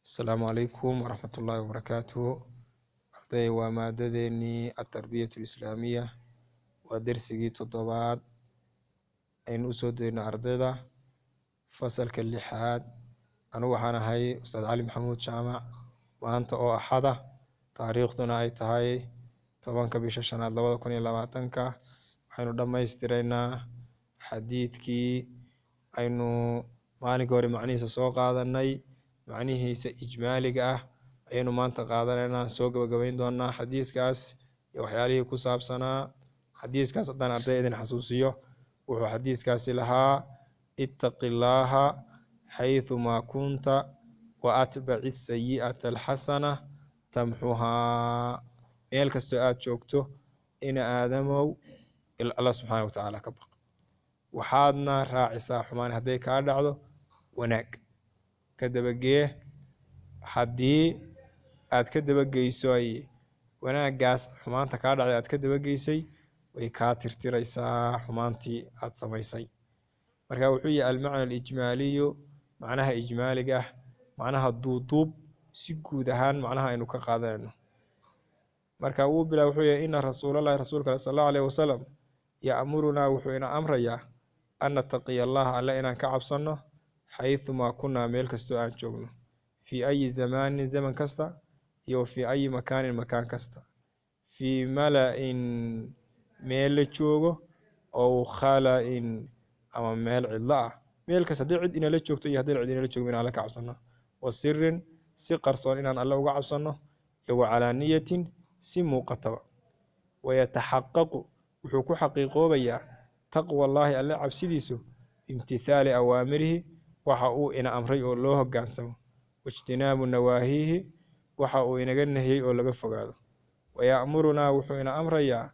السلام عليكم ورحمة الله وبركاته. أرضي ومادتني التربية الإسلامية ودرسي تضباط أين أسودين أرضيدا فصل كاللحاد أنا وحنا هاي أستاذ علي محمود شامع وأنت أو أحدا تاريخنا أي تهاي طبعا كبيش الشناد لوضا كوني لباتنكا وحينو دما يسترينا حديثكي أينو مالي قوري معنيسة سوق هذا الني macnihiisa ijmaaliga ah ayaynu maanta qaadanaynaa soo gabagabayn doonaa xadiidkaas iyo waxyaalihii ku saabsanaa xadiiskaas haddaan arday idin xasuusiyo wuxuu xadiiskaasi lahaa ittaqillaaha xaythumaa kunta wa atbaci sayi'ata alxasana tamxuhaa meel kastoo aad joogto ina aadamow alla subxaana wa tacaala ka baq waxaadna raacisaa xumaan hadday kaa dhacdo wanaag kadabagee haddii aad ka dabageyso ay wanaagaas xumaanta kaa dhacday aad ka dabageysay way kaa tirtiraysaa xumaantii aad samaysay marka wuxuu yahay almacna alijmaaliyu macnaha ijmaaliga ah macnaha duuduub si guud ahaan macnaha aynu ka qaadanayno marka uu bilaa wuxuu yahay ina rasuulallahi rasuulka sallallahu alayhi wasallam ya'muruna wuxuu ina amrayaa an nattaqiya allaha alla inaan ka cabsano حيثما كنا ميل كستو أن جوجنا في أي زمان كستا يو في أي مكان كستا في ملأ ميل جوجو أو خلا أما ميل علا ميل كستا دي عد إن لا جوجتو يهدي العد إن لا جوج من على كعبصنا وسر سقر صار إن الله وعبصنا يو على نية سمو قطبة ويتحقق وحكو حقيقو بيا تقوى الله ألا عبسيديسو امتثال أوامره waxa uu ina amray oo loo hogaansamo wajtinaabu nawaahihi waxa uu inaga nahiyay oo laga fogaado wayamuruna wuxuu ina amrayaa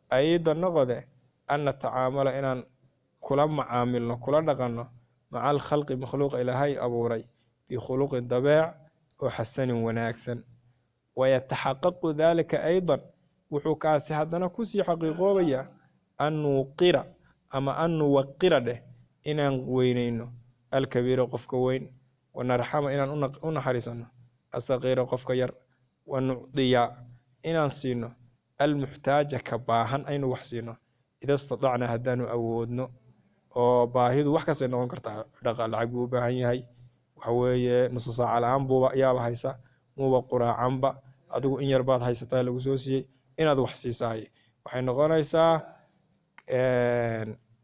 ayda noqode an tacaamala inaan kula macaamilno kula dhaqanno macal khalqi makhluuq ilaahay abuuray bi khuluqin dabeec oo xasanin wanaagsan wayataxaqaqu dhalika aydan wuxuu kaasi haddana kusii xaqiiqoobaya an nuqira ama an nuwaqira dheh inaan weynayno الكبير قفك وين ونرحم إن ونحرسنا الصغير قفك ير ونعطيا إن نصينا المحتاج كباهن أين وحسينا إذا استطعنا هدانو أودنا أو باهيد وحكس إنه كرت رجع العجوب باهي وحوي نص ساعة العنبو يا بهيسا مو بقرا عنبا أدو إن يرباط هيسا تالو جزوسي إن أدو حسيساي وحين غنيسا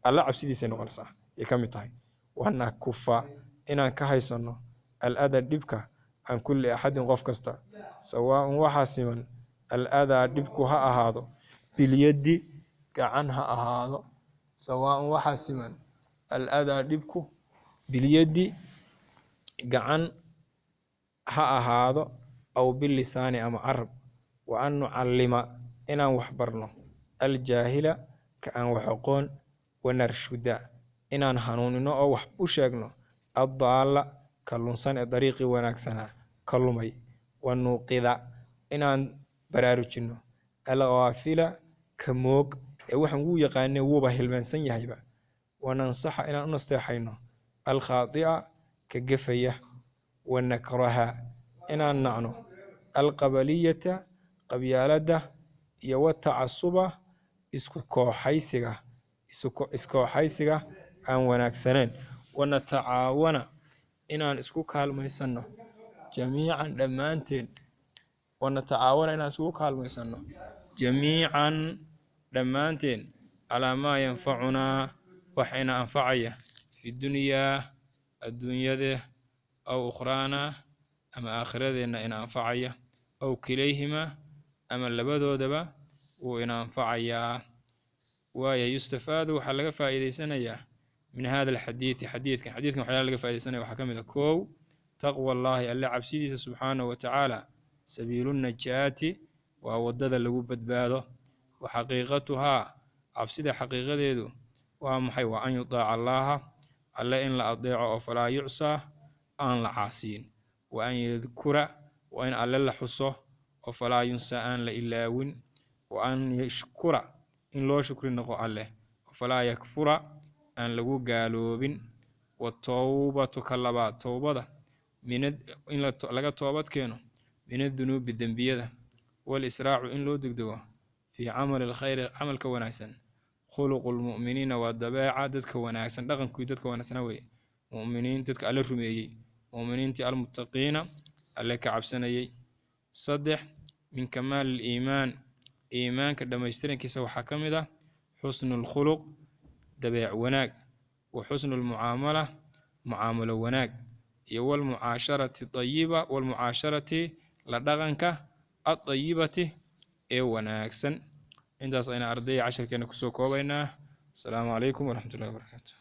اللعب سيدي سنغنسا يكمل تاي وأنا كفا إن كهيسنا الأذى دبكة عن كل أحد غف كستا سواء وحاسما الأذى دبكها هذا باليد كعنها هذا سواء وحاسما الأذى دبكه باليد كعن هذا أو باللسان أم عرب وأن نعلم إن وحبرنا الجاهل كأن وحقون ونرشدا inaan hanuunino oo wax u sheegno addaala kalunsan ee dariiqi wanaagsana kalumay wanuqida inaan baraarujino alqaafila kamoog ee waxaan uu yaqaanay wuuba hilmaansan yahayba wanansaxa inaan u nasteexayno alkhaati'a ka gafaya wanakraha inaan nacno alqabaliyata qabyaalada iyo watacasuba isku kooxaysiga aan wanaagsaneen wanatacaawana inaan isku kaalmaysano jamiican dhammaanteen calaa maa yanfacunaa waxayna anfacaya fi dunyaa adduunyada aw ukhraana ama aakhiradeenna ina anfacaya aw kilayhima ama labadoodaba wuu ina anfacayaa waayo yustafaadu waxaa laga faa'iidaysanayaa من هذا الحديث حديث وحيال لقى فائدة سنة وحكمه كو تقوى الله ألا عبسيدي سبحانه وتعالى سبيل النجاة وودد اللقوب بدباده وحقيقتها عبسيدة حقيقة ديدو ومحي وأن يطاع الله ألا إن لا أضيعه فلا يعصى أن لعاسين وأن يذكر وأن ألا لحصه وفلا ينسى أن لإلاون وأن يشكر إن لو شكر نقو عليه وفلا يكفر أن لغو قالوبين والتوبة كاللبات توبة in laga toobad keeno min addunuubi dembiyada walisraacu in loo degdego fii camali alkhayri camalka wanaagsan khuluqu lmu'miniina waa dabeeca dadka wanaagsan dhaqankii dadka wanaagsana weye mu'miniin dadka alla rumeeyey mu'miniintii almuttaqiina alle ka cabsanayay 3 min kamaal aliimaan iimaanka dhammaystirankiisa waxaa ka mid ah xusnu lkhuluq dabeec wanaag wa xusnu lmucaamala mucaamalo wanaag iyo walmucaasharati tayiba walmucaasharati la dhaqanka adayibati ee wanaagsan intaas ayna ardayda casharkeena kusoo koobaynaa asalaamu calaykum waraxmatullahi wabarakaatu